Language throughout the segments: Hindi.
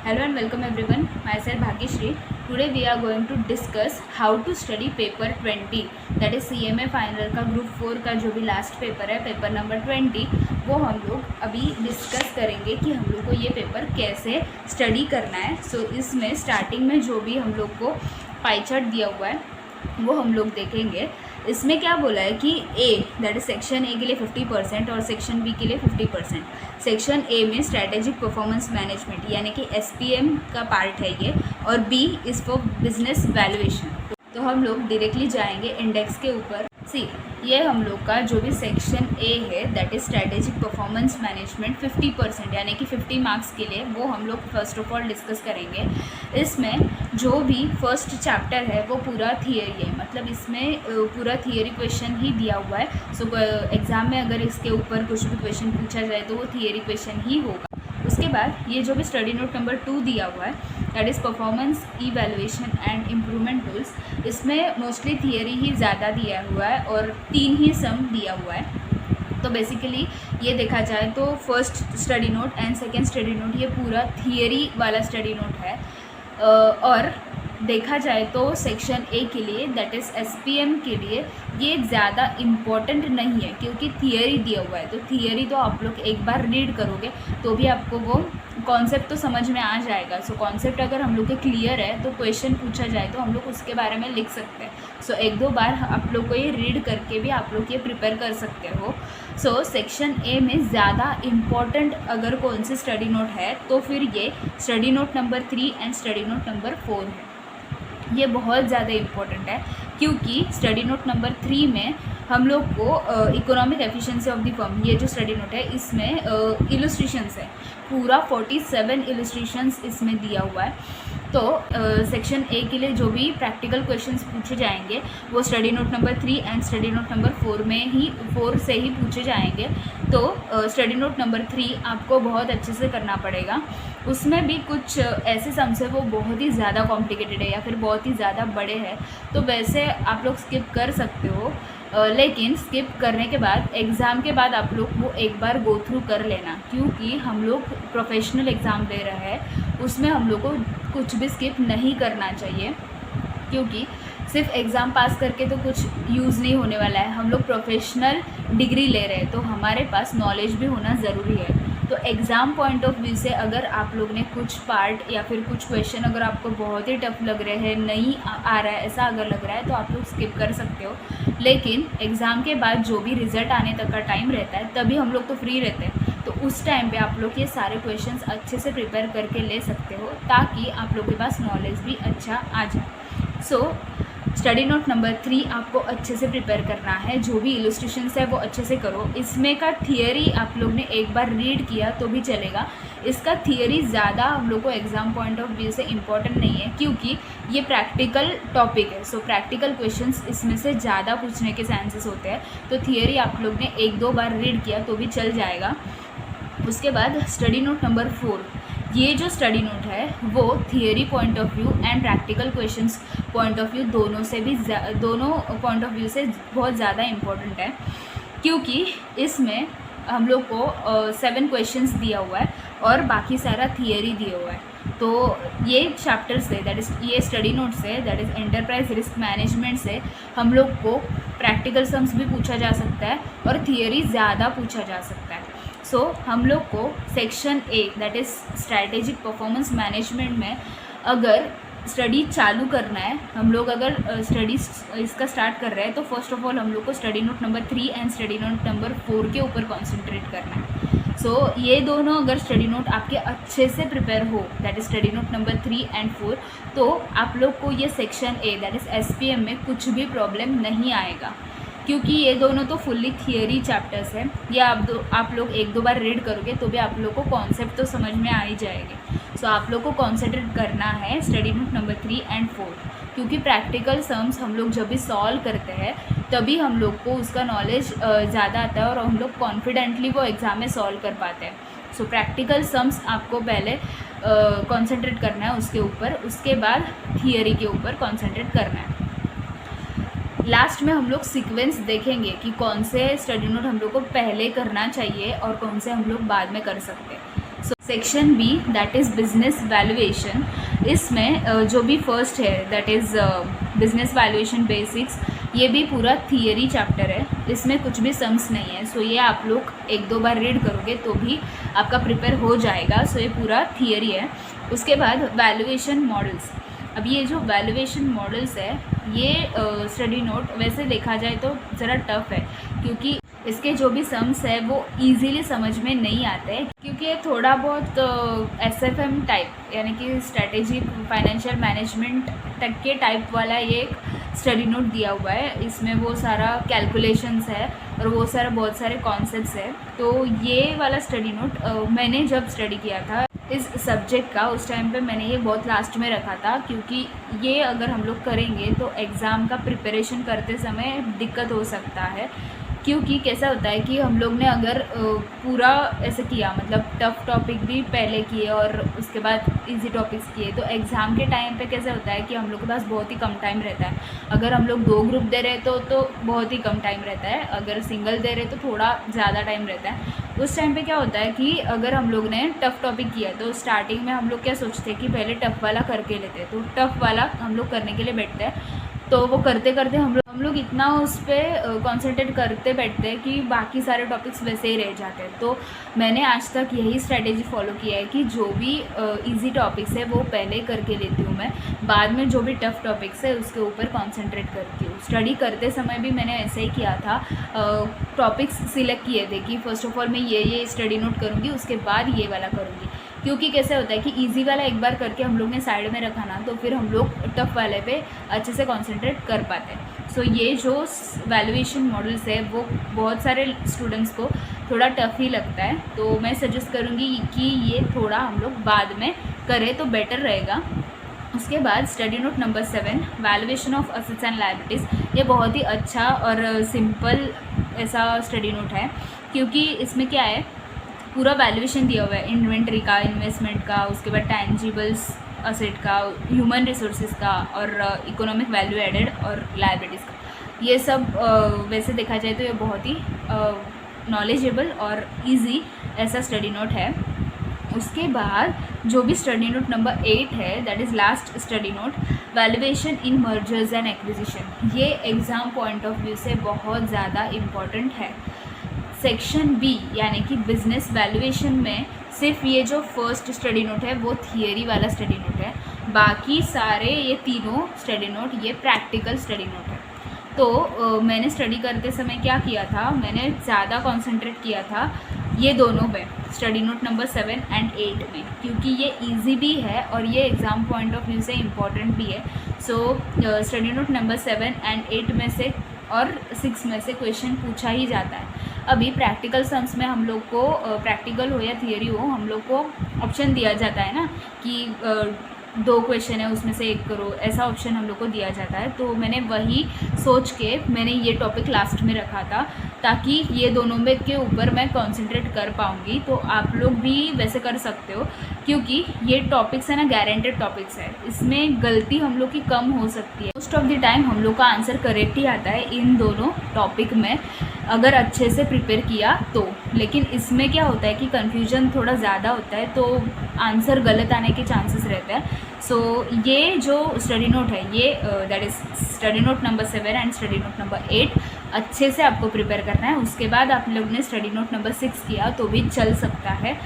Hello and welcome everyone. Myself Bhagyashree. Today we are going to discuss how to study paper 20, that is CMA final का ग्रुप 4 का जो भी लास्ट पेपर है, पेपर नंबर 20, वो हम लोग अभी डिस्कस करेंगे कि हम लोग को ये पेपर कैसे स्टडी करना है. सो इसमें स्टार्टिंग में जो भी हम लोग को पाई चार्ट दिया हुआ है वो हम लोग देखेंगे. इसमें क्या बोला है कि ए दैट इज सेक्शन ए के लिए 50% और सेक्शन बी के लिए 50%. सेक्शन ए में स्ट्रैटेजिक परफॉर्मेंस मैनेजमेंट यानी कि SPM का पार्ट है ये, और B is for business valuation. तो हम लोग डायरेक्टली जाएंगे इंडेक्स के ऊपर. सी ये हम लोग का जो भी सेक्शन ए है that is strategic performance management 50% यानी कि 50 मार्क्स के लिए वो हम लोग फर्स्ट ऑफ ऑल डिस्कस करेंगे. इसमें जो भी फर्स्ट चैप्टर है वो पूरा थियरी है, मतलब इसमें पूरा थियरी क्वेश्चन ही दिया हुआ है. सो एग्ज़ाम में अगर इसके ऊपर कुछ भी क्वेश्चन पूछा जाए तो वो थियरी क्वेश्चन ही होगा. उसके बाद ये जो भी स्टडी नोट नंबर 2 दिया हुआ है that is performance evaluation and improvement tools. इसमें मोस्टली थियरी ही ज़्यादा दिया हुआ है और 3 ही सम दिया हुआ है. तो बेसिकली ये देखा जाए तो first study note and second study note ये पूरा थियरी वाला स्टडी नोट है. और देखा जाए तो सेक्शन ए के लिए दैट इज़ SPM के लिए ये ज़्यादा इम्पॉर्टेंट नहीं है क्योंकि थियरी दिया हुआ है. तो थियरी तो आप लोग एक बार रीड करोगे तो भी आपको वो कॉन्सेप्ट तो समझ में आ जाएगा. सो कॉन्सेप्ट अगर हम लोग के क्लियर है तो क्वेश्चन पूछा जाए तो हम लोग उसके बारे में लिख सकते हैं. सो एक दो बार आप लोग को ये रीड करके भी आप लोग ये प्रिपेयर कर सकते हो. सो सेक्शन ए में ज़्यादा इम्पॉर्टेंट अगर कौन सी स्टडी नोट है तो फिर ये study note number 3 and study note number 4 है. ये बहुत ज़्यादा इम्पोर्टेंट है क्योंकि स्टडी नोट नंबर 3 में हम लोग को economic efficiency of the firm ये जो स्टडी नोट है इसमें इलस्ट्रेशंस है, पूरा 47 इलस्ट्रेशंस इसमें दिया हुआ है. तो सेक्शन ए के लिए जो भी प्रैक्टिकल क्वेश्चंस पूछे जाएंगे वो study note number 3 and study note number 4 से ही पूछे जाएंगे. तो स्टडी नोट नंबर 3 आपको बहुत अच्छे से करना पड़ेगा. उसमें भी कुछ ऐसे सम्स है वो बहुत ही ज़्यादा कॉम्प्लिकेटेड है या फिर बहुत ही ज़्यादा बड़े हैं, तो वैसे आप लोग स्किप कर सकते हो. लेकिन स्किप करने के बाद एग्ज़ाम के बाद आप लोग वो एक बार गो थ्रू कर लेना क्योंकि हम लोग प्रोफेशनल एग्ज़ाम दे रहे हैं. उसमें हम लोग को कुछ भी स्किप नहीं करना चाहिए क्योंकि सिर्फ एग्ज़ाम पास करके तो कुछ यूज़ नहीं होने वाला है. हम लोग प्रोफेशनल डिग्री ले रहे हैं तो हमारे पास नॉलेज भी होना ज़रूरी है. तो एग्ज़ाम पॉइंट ऑफ व्यू से अगर आप लोग ने कुछ पार्ट या फिर कुछ क्वेश्चन अगर आपको बहुत ही टफ लग रहे हैं, नहीं आ रहा है, ऐसा अगर लग रहा है तो आप लोग स्किप कर सकते हो. लेकिन एग्ज़ाम के बाद जो भी रिज़ल्ट आने तक का टाइम रहता है तभी हम लोग तो फ्री रहते हैं. तो उस टाइम पे आप लोग ये सारे क्वेश्चंस अच्छे से प्रिपेयर करके ले सकते हो ताकि आप लोग के पास नॉलेज भी अच्छा आ जाए. सो स्टडी नोट नंबर 3 आपको अच्छे से प्रिपेयर करना है. जो भी इलस्ट्रेशंस है वो अच्छे से करो. इसमें का थियरी आप लोग ने एक बार रीड किया तो भी चलेगा. इसका थियरी ज़्यादा हम लोग को एग्ज़ाम पॉइंट ऑफ व्यू से इम्पॉर्टेंट नहीं है क्योंकि ये प्रैक्टिकल टॉपिक है. सो प्रैक्टिकल क्वेश्चंस इसमें से ज़्यादा पूछने के चांसेस होते हैं. तो थियरी आप लोग ने एक दो बार रीड किया तो भी चल जाएगा. उसके बाद स्टडी नोट नंबर 4 ये जो स्टडी नोट है वो theory point of view and practical questions point of view दोनों पॉइंट ऑफ व्यू से बहुत ज़्यादा इम्पोर्टेंट है क्योंकि इसमें हम लोग को 7 क्वेश्चंस दिया हुआ है और बाकी सारा थियरी दिया हुआ है. तो ये चैप्टर से दैट इज़ ये study note say that is enterprise risk management से हम लोग को प्रैक्टिकल सम्स भी पूछा जा सकता है और थियरी ज़्यादा पूछा जा सकता है. सो हम लोग को section A that is strategic performance management में अगर स्टडी चालू करना है, हम लोग अगर स्टडी इसका स्टार्ट कर रहे हैं तो फर्स्ट ऑफ ऑल हम लोग को study note number 3 and study note number 4 के ऊपर कॉन्सेंट्रेट करना है. सो ये दोनों अगर स्टडी नोट आपके अच्छे से प्रिपेयर हो that is study note number 3 and 4 तो आप लोग को ये section A that is SPM में कुछ भी प्रॉब्लम नहीं आएगा क्योंकि ये दोनों तो फुल्ली थियरी चैप्टर्स हैं. ये आप लोग एक दो बार रीड करोगे तो भी आप लोग को कॉन्सेप्ट तो समझ में आ ही जाएंगे. सो आप लोग को कॉन्सेंट्रेट करना है स्टडी नोट नंबर 3 एंड 4 क्योंकि प्रैक्टिकल सम्स हम लोग जब भी सॉल्व करते हैं तभी हम लोग को उसका नॉलेज ज़्यादा आता है और हम लोग कॉन्फिडेंटली वो एग्ज़ाम में सॉल्व कर पाते हैं. सो प्रैक्टिकल सम्स आपको पहले कॉन्सेंट्रेट करना है उसके ऊपर, उसके बाद थियरी के ऊपर कॉन्सेंट्रेट करना है. लास्ट में हम लोग सीक्वेंस देखेंगे कि कौन से स्टडी नोट हम लोग को पहले करना चाहिए और कौन से हम लोग बाद में कर सकते हैं. Section B that is business valuation, इसमें जो भी फर्स्ट है that is business valuation basics, ये भी पूरा थियरी चैप्टर है, इसमें कुछ भी सम्स नहीं है। सो ये आप लोग एक दो बार रीड करोगे तो भी आपका प्रिपेयर हो जाएगा। सो ये पूरा थियरी है। उसके बाद वैल्यूएशन मॉडल्स। अब ये जो वैल्यूएशन मॉडल्स है ये स्टडी नोट वैसे देखा जाए तो ज़रा टफ है, क्योंकि इसके जो भी सम्स है वो इजीली समझ में नहीं आते हैं, क्योंकि ये थोड़ा बहुत एसएफएम टाइप यानी कि स्ट्रेटेजिक फाइनेंशियल मैनेजमेंट तक के टाइप वाला ये एक स्टडी नोट दिया हुआ है। इसमें वो सारा कैलकुलेशंस है और वो सारा बहुत सारे कॉन्सेप्ट्स है। तो ये वाला स्टडी नोट मैंने जब स्टडी किया था इस सब्जेक्ट का, उस टाइम पे मैंने ये बहुत लास्ट में रखा था, क्योंकि ये अगर हम लोग करेंगे तो एग्ज़ाम का प्रिपरेशन करते समय दिक्कत हो सकता है। क्योंकि कैसा होता है कि हम लोग ने अगर पूरा ऐसे किया, मतलब टफ़ टॉपिक भी पहले किए और उसके बाद इजी टॉपिक्स किए, तो एग्ज़ाम के टाइम पे कैसा होता है कि हम लोग के पास बहुत ही कम टाइम रहता है। अगर हम लोग 2 ग्रुप दे रहे तो बहुत ही कम टाइम रहता है, अगर सिंगल दे रहे तो थोड़ा ज़्यादा टाइम रहता है। उस टाइम पे क्या होता है कि अगर हम लोग ने टफ़ टॉपिक किया तो स्टार्टिंग में हम लोग क्या सोचते हैं कि पहले टफ़ वाला करके लेते हैं, तो टफ़ वाला हम लोग करने के लिए बैठते हैं। तो वो करते करते हम लोग इतना उस पर कॉन्सेंट्रेट करते बैठते हैं कि बाकी सारे टॉपिक्स वैसे ही रह जाते हैं। तो मैंने आज तक यही स्ट्रेटेजी फॉलो किया है कि जो भी इजी टॉपिक्स है वो पहले करके लेती हूँ मैं, बाद में जो भी टफ़ टॉपिक्स है उसके ऊपर कॉन्सेंट्रेट करती हूँ। स्टडी करते समय भी मैंने ऐसे ही किया था, टॉपिक्स सिलेक्ट किए थे कि फ़र्स्ट ऑफ ऑल मैं ये स्टडी नोट करूँगी, उसके बाद ये वाला करूँगी। क्योंकि कैसे होता है कि इजी वाला एक बार करके हम लोग ने साइड में रखा ना, तो फिर हम लोग टफ़ वाले पे अच्छे से कंसंट्रेट कर पाते हैं। सो ये जो वैल्यूएशन मॉडल्स है वो बहुत सारे स्टूडेंट्स को थोड़ा टफ़ ही लगता है, तो मैं सजेस्ट करूँगी कि ये थोड़ा हम लोग बाद में करें तो बेटर रहेगा। उसके बाद study note number 7 valuation of assets and liabilities, ये बहुत ही अच्छा और सिंपल ऐसा स्टडी नोट है, क्योंकि इसमें क्या है पूरा वैल्यूएशन दिया हुआ है इन्वेंट्री का, इन्वेस्टमेंट का, उसके बाद टैंजिबल्स असेट का, ह्यूमन रिसोर्सेज का और इकोनॉमिक वैल्यू एडेड और लायबिलिटीज़ का। ये सब वैसे देखा जाए तो ये बहुत ही नॉलेजेबल और इजी ऐसा स्टडी नोट है। उसके बाद जो भी स्टडी नोट नंबर 8 है that is last study note, valuation in mergers and acquisition. ये एग्ज़ाम पॉइंट ऑफ व्यू से बहुत ज़्यादा इम्पॉर्टेंट है। सेक्शन बी यानी कि बिजनेस वैल्यूएशन में सिर्फ ये जो फर्स्ट स्टडी नोट है वो थियरी वाला स्टडी नोट है, बाकी सारे ये तीनों स्टडी नोट ये प्रैक्टिकल स्टडी नोट है। तो मैंने स्टडी करते समय क्या किया था, मैंने ज़्यादा कंसंट्रेट किया था ये दोनों में, स्टडी नोट नंबर 7 एंड 8 में, क्योंकि ये इजी भी है और ये एग्ज़ाम पॉइंट ऑफ व्यू से इम्पॉर्टेंट भी है। So study note number 7 and 8 में से और 6 में से क्वेश्चन पूछा ही जाता है। अभी प्रैक्टिकल सम्स में हम लोग को प्रैक्टिकल हो या थियरी हो, हम लोग को ऑप्शन दिया जाता है ना कि 2 क्वेश्चन है उसमें से 1 करो, ऐसा ऑप्शन हम लोग को दिया जाता है। तो मैंने वही सोच के मैंने ये टॉपिक लास्ट में रखा था, ताकि ये दोनों में के ऊपर मैं कंसंट्रेट कर पाऊँगी। तो आप लोग भी वैसे कर सकते हो, क्योंकि ये टॉपिक्स है ना गारंटेड टॉपिक्स है, इसमें गलती हम लोग की कम हो सकती है। मोस्ट ऑफ द टाइम हम लोग का आंसर करेक्ट ही आता है इन दोनों टॉपिक में, अगर अच्छे से प्रिपेयर किया तो। लेकिन इसमें क्या होता है कि कन्फ्यूजन थोड़ा ज़्यादा होता है, तो आंसर गलत आने के चांसेस रहते हैं। सो ये जो स्टडी नोट है ये that is study note number 7 and study note number 8 अच्छे से आपको प्रिपेयर करना है। उसके बाद आप लोग ने स्टडी नोट नंबर 6 किया तो भी चल सकता है।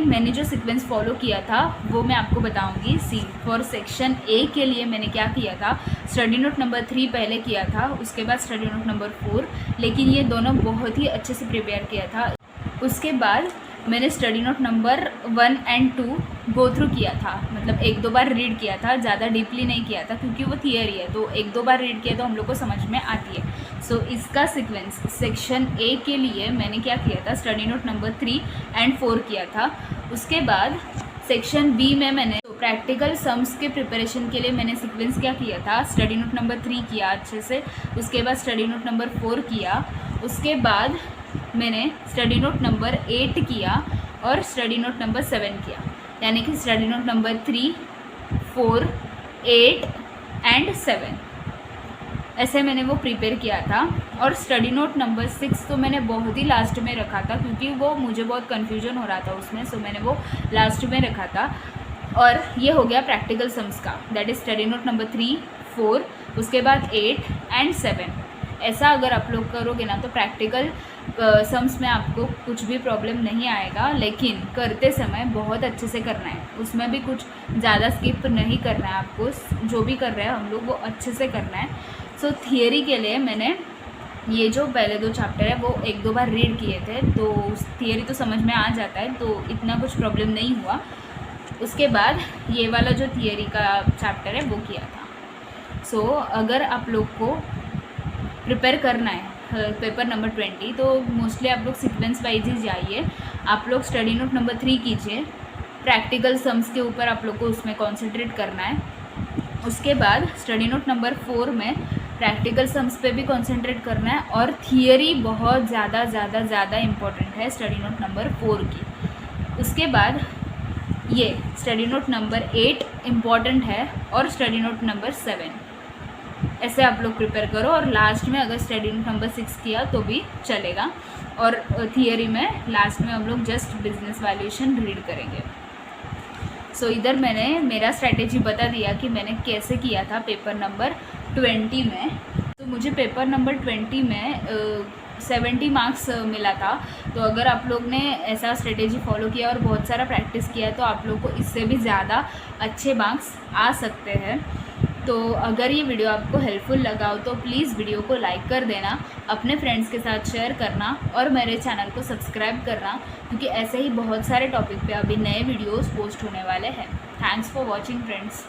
मैंने जो सीक्वेंस फॉलो किया था वो मैं आपको बताऊंगी। फॉर सेक्शन ए के लिए मैंने क्या किया था, स्टडी नोट नंबर 3 पहले किया था, उसके बाद स्टडी नोट नंबर 4, लेकिन ये दोनों बहुत ही अच्छे से प्रिपेयर किया था। उसके बाद मैंने study note number 1 and 2 go through किया था, मतलब 1-2 बार रीड किया था, ज़्यादा डीपली नहीं किया था, क्योंकि वो थियरी है तो 1-2 बार रीड किया तो हम लोग को समझ में आती है। सो इसका सीक्वेंस सेक्शन ए के लिए मैंने क्या किया था, स्टडी नोट नंबर 3 एंड 4 किया था। उसके बाद सेक्शन बी में मैंने प्रैक्टिकल सम्स के प्रिपरेशन के लिए मैंने सीक्वेंस क्या किया था, स्टडी नोट नंबर 3 किया अच्छे से, उसके बाद स्टडी नोट नंबर 4 किया, उसके बाद मैंने स्टडी नोट नंबर 8 किया और स्टडी नोट नंबर 7 किया, यानी कि स्टडी नोट नंबर 3, 4, 8 एंड 7। ऐसे मैंने वो प्रिपेयर किया था। और स्टडी नोट नंबर 6 तो मैंने बहुत ही लास्ट में रखा था, क्योंकि वो मुझे बहुत कन्फ्यूजन हो रहा था उसमें, सो मैंने वो लास्ट में रखा था। और ये हो गया प्रैक्टिकल सम्स का, that is study note number 3, 4, उसके बाद 8 एंड 7। ऐसा अगर आप लोग करोगे ना तो प्रैक्टिकल सम्स में आपको कुछ भी प्रॉब्लम नहीं आएगा, लेकिन करते समय बहुत अच्छे से करना है, उसमें भी कुछ ज़्यादा स्किप नहीं करना है आपको, जो भी कर रहे हैं हम लोग वो अच्छे से करना है। सो थियरी के लिए मैंने ये जो पहले 2 चैप्टर है वो 1-2 बार रीड किए थे, तो थियरी तो समझ में आ जाता है, तो इतना कुछ प्रॉब्लम नहीं हुआ। उसके बाद ये वाला जो थियरी का चैप्टर है वो किया था। सो अगर आप लोग को प्रिपेयर करना है पेपर नंबर 20, तो मोस्टली आप लोग सीक्वेंस वाइज ही जाइए। आप लोग स्टडी नोट नंबर 3 कीजिए, प्रैक्टिकल सम्स के ऊपर आप लोग को उसमें कॉन्सेंट्रेट करना है। उसके बाद स्टडी नोट नंबर 4 में प्रैक्टिकल सम्स पे भी कॉन्सेंट्रेट करना है, और थियरी बहुत ज़्यादा इम्पॉर्टेंट है स्टडी नोट नंबर 4 की। उसके बाद ये स्टडी नोट नंबर 8 इम्पॉर्टेंट है, और स्टडी नोट नंबर 7। ऐसे आप लोग प्रिपेयर करो, और लास्ट में अगर स्टडी नोट नंबर 6 किया तो भी चलेगा। और थियरी में लास्ट में हम लोग जस्ट बिजनेस वैल्यूएशन रीड करेंगे। सो इधर मैंने मेरा स्ट्रैटेजी बता दिया कि मैंने कैसे किया था पेपर नंबर 20 में। तो मुझे पेपर नंबर 20 में 70 मार्क्स मिला था। तो अगर आप लोग ने ऐसा स्ट्रेटेजी फॉलो किया और बहुत सारा प्रैक्टिस किया तो आप लोग को इससे भी ज़्यादा अच्छे मार्क्स आ सकते हैं। तो अगर ये वीडियो आपको हेल्पफुल लगा हो तो प्लीज़ वीडियो को लाइक कर देना, अपने फ्रेंड्स के साथ शेयर करना, और मेरे चैनल को सब्सक्राइब करना, क्योंकि ऐसे ही बहुत सारे टॉपिक पे अभी नए वीडियोस पोस्ट होने वाले हैं। Thanks for watching friends.